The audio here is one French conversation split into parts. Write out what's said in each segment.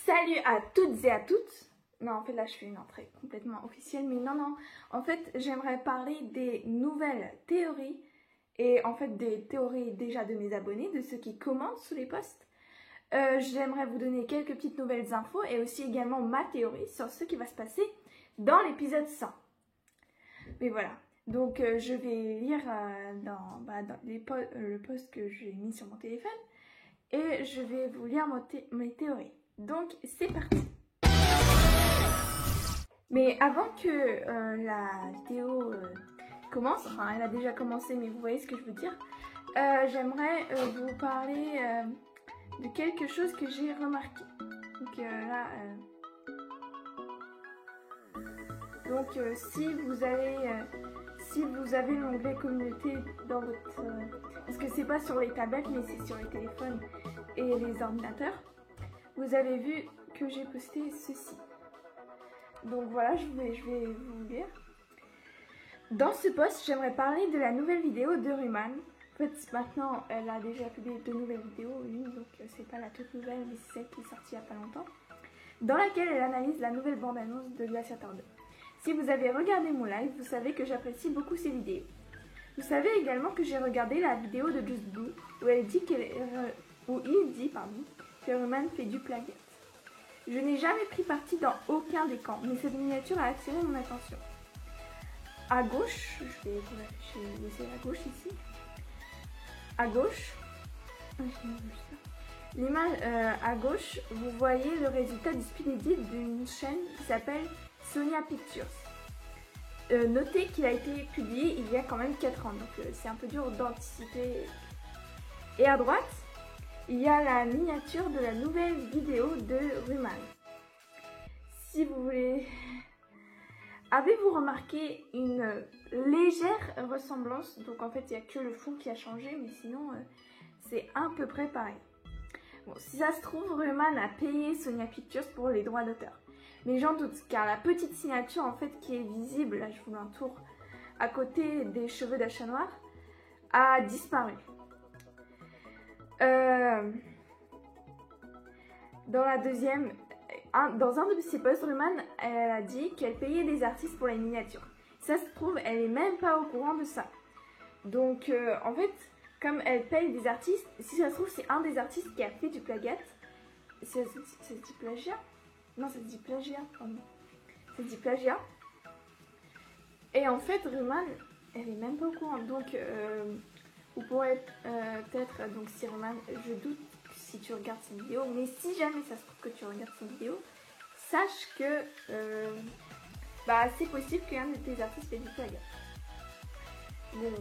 Salut à toutes et à toutes. Non, en fait là je fais une entrée complètement officielle, mais non. En fait j'aimerais parler des nouvelles théories et en fait des théories déjà de mes abonnés, de ceux qui commentent sous les posts. J'aimerais vous donner quelques petites nouvelles infos et aussi également ma théorie sur ce qui va se passer dans l'épisode 100. Mais voilà, donc je vais lire dans le post que j'ai mis sur mon téléphone et je vais vous lire mes théories. Donc c'est parti. Mais avant que la vidéo commence, enfin elle a déjà commencé mais vous voyez ce que je veux dire, j'aimerais vous parler de quelque chose que j'ai remarqué. Donc là, si vous avez l'onglet communauté dans votre... parce que c'est pas sur les tablettes mais c'est sur les téléphones et les ordinateurs, vous avez vu que j'ai posté ceci. Donc voilà, je vais vous lire. Dans ce post, j'aimerais parler de la nouvelle vidéo de Ruman. En fait, maintenant, elle a déjà publié 2 nouvelles vidéos, donc c'est pas la toute nouvelle, mais c'est celle qui est sortie il y a pas longtemps, dans laquelle elle analyse la nouvelle bande-annonce de Glaciator 2. Si vous avez regardé mon live, vous savez que j'apprécie beaucoup ces vidéos. Vous savez également que j'ai regardé la vidéo de Just Blue, où il dit que Ruman fait du plagiat. Je n'ai jamais pris parti dans aucun des camps, mais cette miniature a attiré mon attention. À gauche, je vais laisser la gauche ici. À gauche, l'image à gauche, vous voyez le résultat du speed edit d'une chaîne qui s'appelle Sonia Pictures. Notez qu'il a été publié il y a quand même 4 ans, donc c'est un peu dur d'anticiper. Et à droite, il y a la miniature de la nouvelle vidéo de Ruman. Si vous voulez... Avez-vous remarqué une légère ressemblance? Donc en fait, il n'y a que le fond qui a changé, mais sinon, c'est à peu près pareil. Bon, si ça se trouve, Ruman a payé Sonia Pictures pour les droits d'auteur. Mais j'en doute, car la petite signature en fait qui est visible, là je vous l'entoure, à côté des cheveux d'achat noir, a disparu. Dans un de ses posts, Ruman elle a dit qu'elle payait des artistes pour les miniatures. Si ça se trouve, elle n'est même pas au courant de ça. Donc en fait, comme elle paye des artistes, si ça se trouve, c'est un des artistes qui a fait du plagiat. Ça se dit plagiat? Non, ça se dit plagiat, pardon. Ça se dit plagiat. Et en fait, Ruman, elle est même pas au courant. Donc, vous pourrez peut-être, donc si Ruman, je doute si tu regardes cette vidéo, mais si jamais ça se trouve que tu regardes cette vidéo, sache que c'est possible qu'un de tes artistes fait du plagiat. Bon,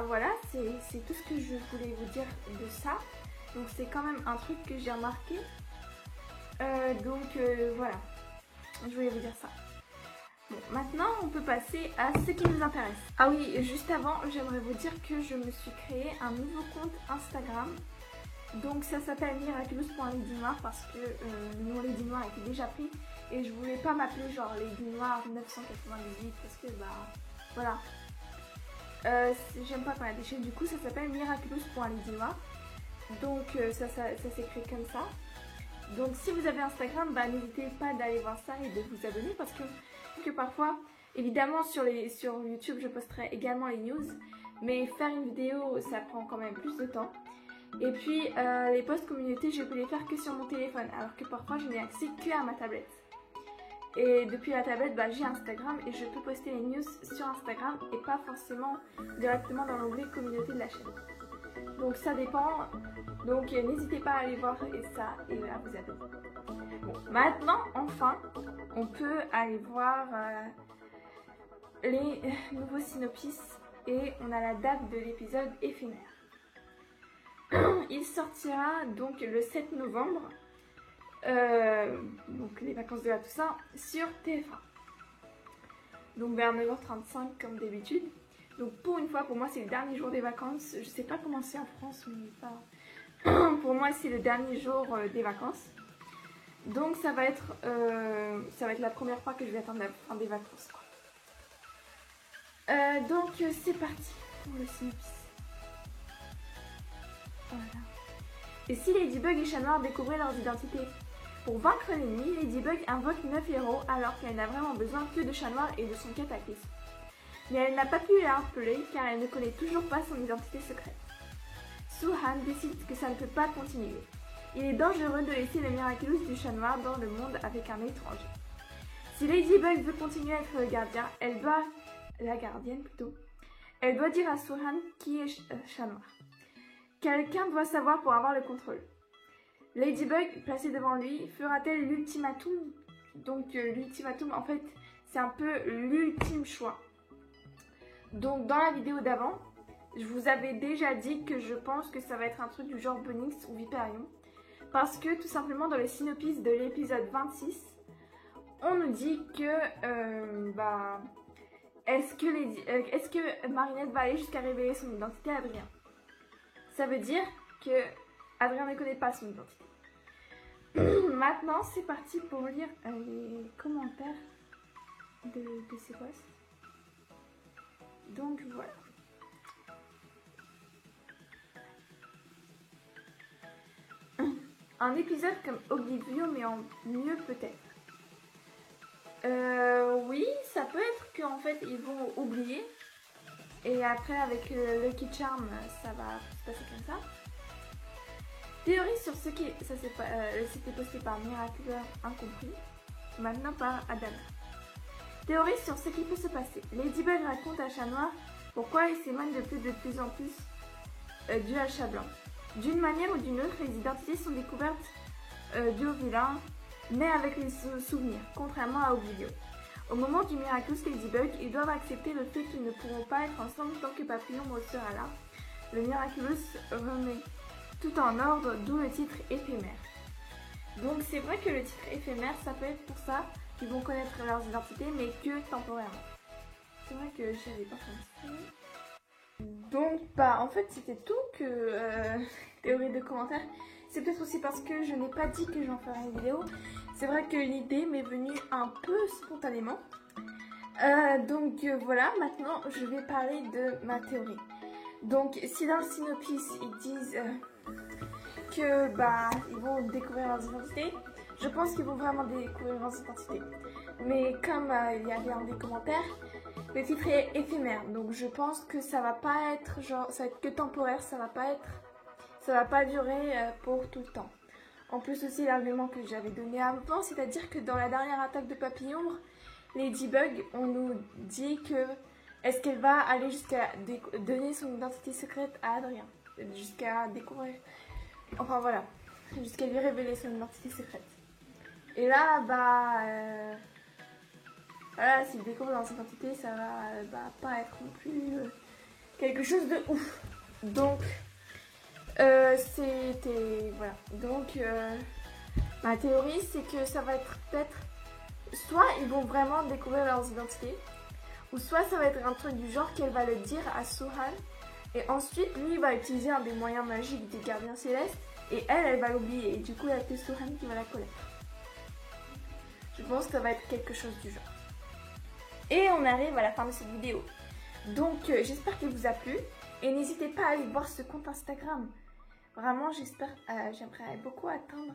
voilà, c'est tout ce que je voulais vous dire de ça. Donc c'est quand même un truc que j'ai remarqué. Voilà, je voulais vous dire ça. Bon, maintenant on peut passer à ce qui nous intéresse. Ah oui, juste avant, j'aimerais vous dire que je me suis créé un nouveau compte Instagram. Donc ça s'appelle miraculous.ladynoir parce que le nom Lady Noir était déjà pris et je voulais pas m'appeler genre Lady Noir 998 parce que voilà. J'aime pas quand il y a des chaînes, du coup ça s'appelle miraculous.ladynoir. Donc ça s'écrit comme ça. Donc si vous avez Instagram, n'hésitez pas d'aller voir ça et de vous abonner parce que parfois, évidemment sur YouTube je posterai également les news, mais faire une vidéo ça prend quand même plus de temps. Et puis les posts communauté je peux les faire que sur mon téléphone alors que parfois je n'ai accès que à ma tablette. Et depuis la tablette j'ai Instagram et je peux poster les news sur Instagram et pas forcément directement dans l'onglet communauté de la chaîne. Donc ça dépend, donc n'hésitez pas à aller voir ça et à vous abonner. Bon, maintenant enfin on peut aller voir les nouveaux synopsis et on a la date de l'épisode éphémère. Il sortira donc le 7 novembre, donc les vacances de la Toussaint, sur TF1. Donc vers 9h35 comme d'habitude. Donc pour une fois, pour moi c'est le dernier jour des vacances. Je sais pas comment c'est en France, mais pas... pour moi c'est le dernier jour des vacances. Donc ça va être la première fois que je vais attendre la fin des vacances. Donc c'est parti pour le synopsis. Voilà. Et si Ladybug et Chat Noir découvraient leurs identités? Pour vaincre l'ennemi, Ladybug invoque 9 héros alors qu'elle n'a vraiment besoin que de Chat Noir et de son cataclysme. Mais elle n'a pas pu les rappeler car elle ne connaît toujours pas son identité secrète. Soo-Han décide que ça ne peut pas continuer. Il est dangereux de laisser le Miraculous du Chat Noir dans le monde avec un étranger. Si Ladybug veut continuer à être le gardien, la gardienne plutôt, elle doit dire à Soo-Han qui est Chat Noir. Quelqu'un doit savoir pour avoir le contrôle. Ladybug, placée devant lui, fera-t-elle l'ultimatum? Donc l'ultimatum, en fait, c'est un peu l'ultime choix. Donc dans la vidéo d'avant, je vous avais déjà dit que je pense que ça va être un truc du genre Bunnings ou Viperion. Parce que tout simplement dans le synopsis de l'épisode 26, on nous dit que est-ce que Marinette va aller jusqu'à révéler son identité à Adrien? Ça veut dire que Adrien ne connaît pas son identité. Maintenant, c'est parti pour lire les commentaires de ces posts. Donc voilà. Un épisode comme Oblivion, mais en mieux peut-être. Oui, ça peut être qu'en fait ils vont oublier. Et après avec Lucky Charm, ça va se passer comme ça. Théorie sur ce qui... Ça c'était posté par Miraculeux Incompris. Maintenant par Adana. Théorie sur ce qui peut se passer. Ladybug raconte à Chat Noir pourquoi il s'éloigne de plus en plus du Chat Blanc. D'une manière ou d'une autre, les identités sont découvertes du vilain, mais avec les souvenirs, contrairement à Oblivion. Au moment du Miraculous Ladybug, ils doivent accepter le fait qu'ils ne pourront pas être ensemble tant que Papillon sera là. Le Miraculous remet tout en ordre, d'où le titre éphémère. Donc c'est vrai que le titre éphémère, ça peut être pour ça qu'ils vont connaître leurs identités, mais que temporairement. C'est vrai que je n'avais pas pensé. Donc en fait c'était tout que théorie de commentaires. C'est peut-être aussi parce que je n'ai pas dit que j'en ferais une vidéo. C'est vrai que l'idée m'est venue un peu spontanément. Donc voilà, maintenant je vais parler de ma théorie. Donc si dans le synopsis ils disent que ils vont découvrir leurs identités, je pense qu'ils vont vraiment découvrir leurs identités. Mais comme il y avait dans des commentaires, le titre est éphémère, donc je pense que ça va pas être genre, ça va être que temporaire, ça va pas durer pour tout le temps. En plus aussi l'argument que j'avais donné avant, c'est-à-dire que dans la dernière attaque de Papillon, Ladybug, on nous dit que est-ce qu'elle va aller jusqu'à donner son identité secrète à Adrien, jusqu'à découvrir, enfin voilà, jusqu'à lui révéler son identité secrète. Et là, voilà, s'il découvre dans son identité, ça va pas être non plus quelque chose de ouf. Donc, c'était... Voilà. Donc, ma théorie, c'est que ça va être peut-être... Soit ils vont vraiment découvrir leurs identités, ou soit ça va être un truc du genre qu'elle va le dire à Soo-Han, et ensuite, lui, il va utiliser un des moyens magiques des gardiens célestes, et elle va l'oublier, et du coup, il n'y a que Soo-Han qui va la connaître. Je pense que ça va être quelque chose du genre. Et on arrive à la fin de cette vidéo. Donc j'espère qu'elle vous a plu. Et n'hésitez pas à aller voir ce compte Instagram. Vraiment j'aimerais beaucoup atteindre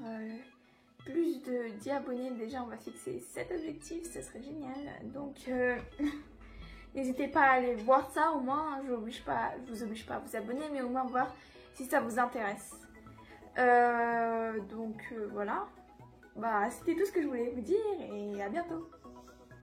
plus de 10 abonnés. Déjà on va fixer 7 objectifs, ce serait génial. Donc n'hésitez pas à aller voir ça au moins. Je vous oblige pas à vous abonner, mais au moins voir si ça vous intéresse. Voilà. C'était tout ce que je voulais vous dire et à bientôt.